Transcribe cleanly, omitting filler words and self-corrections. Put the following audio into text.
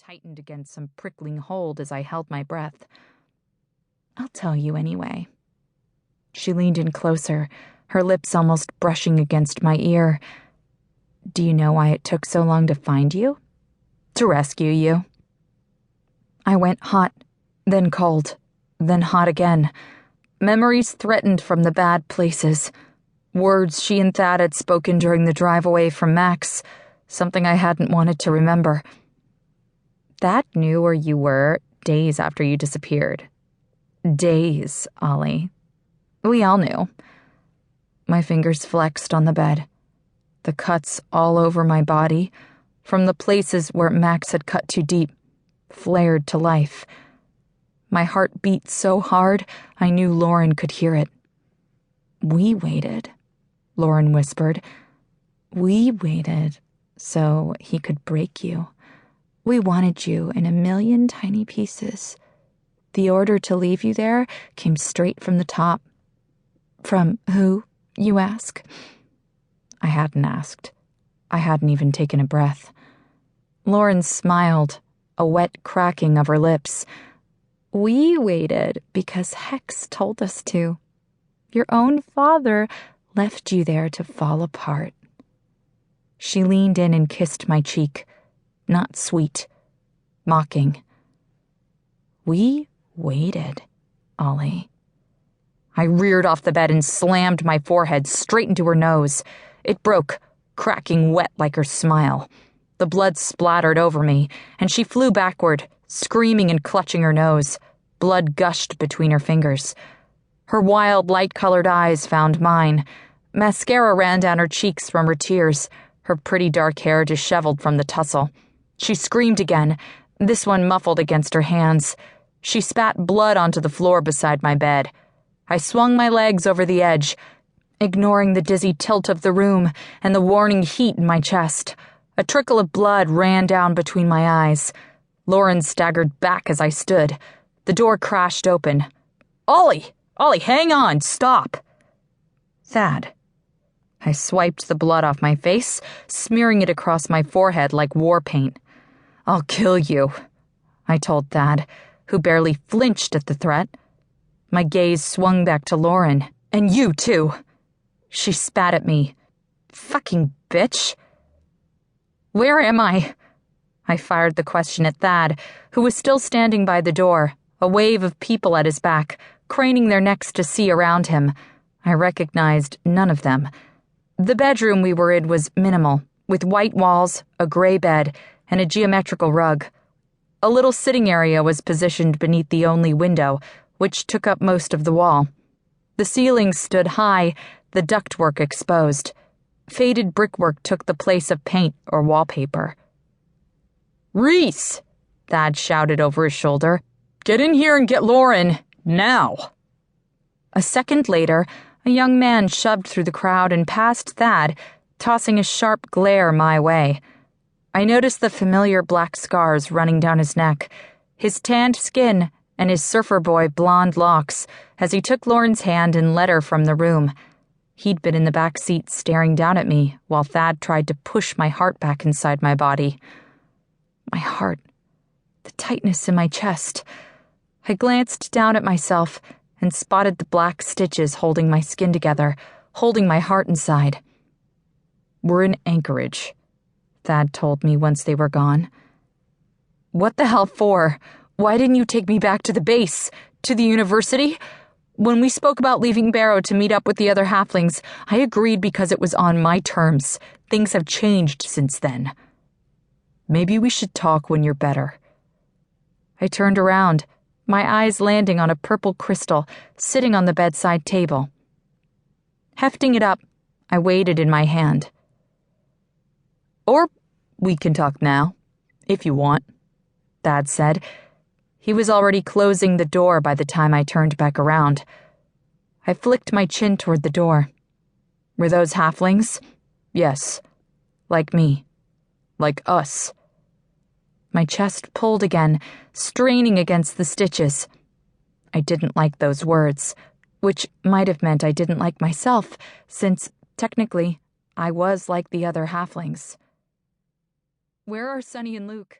tightened against some prickling hold as I held my breath. "I'll tell you anyway." She leaned in closer, her lips almost brushing against my ear. "Do you know why it took so long to find you?" "To rescue you." I went hot, then cold, then hot again. Memories threatened from the bad places. Words she and Thad had spoken during the drive away from Max, something I hadn't wanted to remember. "Thad knew where you were days after you disappeared." "Days, Ollie. We all knew." My fingers flexed on the bed. The cuts all over my body, from the places where Max had cut too deep, flared to life. My heart beat so hard I knew Lauren could hear it. "We waited," Lauren whispered. "We waited so he could break you. We wanted you in a million tiny pieces. The order to leave you there came straight from the top." "From who, you ask?" I hadn't asked. I hadn't even taken a breath. Lauren smiled, a wet cracking of her lips. "We waited because Hex told us to. Your own father left you there to fall apart." She leaned in and kissed my cheek, not sweet, mocking. "We waited, Ollie." I reared off the bed and slammed my forehead straight into her nose. It broke, cracking wet like her smile. The blood splattered over me, and she flew backward, screaming and clutching her nose. Blood gushed between her fingers. Her wild, light-colored eyes found mine. Mascara ran down her cheeks from her tears, her pretty dark hair disheveled from the tussle. She screamed again, this one muffled against her hands. She spat blood onto the floor beside my bed. I swung my legs over the edge, ignoring the dizzy tilt of the room and the warning heat in my chest. A trickle of blood ran down between my eyes. Lauren staggered back as I stood. The door crashed open. "Ollie! Ollie, hang on! Stop!" "Thad." I swiped the blood off my face, smearing it across my forehead like war paint. "I'll kill you," I told Thad, who barely flinched at the threat. My gaze swung back to Lauren. "And you, too." She spat at me. "Fucking bitch." "Where am I?" I fired the question at Thad, who was still standing by the door, a wave of people at his back, craning their necks to see around him. I recognized none of them. The bedroom we were in was minimal, with white walls, a gray bed, and a geometrical rug. A little sitting area was positioned beneath the only window, which took up most of the wall. The ceiling stood high, the ductwork exposed. Faded brickwork took the place of paint or wallpaper. "Reese!" Thad shouted over his shoulder. "Get in here and get Lauren, now!" A second later, a young man shoved through the crowd and past Thad, tossing a sharp glare my way. I noticed the familiar black scars running down his neck, his tanned skin, and his surfer boy blonde locks as he took Lauren's hand and led her from the room. He'd been in the back seat staring down at me while Thad tried to push my heart back inside my body. My heart, the tightness in my chest. I glanced down at myself and spotted the black stitches holding my skin together, holding my heart inside. "We're in Anchorage," Thad told me once they were gone. "What the hell for? Why didn't you take me back to the base? To the university? When we spoke about leaving Barrow to meet up with the other halflings, I agreed because it was on my terms. Things have changed since then." "Maybe we should talk when you're better." I turned around, my eyes landing on a purple crystal sitting on the bedside table. Hefting it up, I weighed it in my hand. "Or we can talk now, if you want," Thad said. He was already closing the door by the time I turned back around. I flicked my chin toward the door. "Were those halflings?" "Yes. Like me. Like us." My chest pulled again, straining against the stitches. I didn't like those words, which might have meant I didn't like myself, since, technically, I was like the other halflings. "Where are Sunny and Luke?"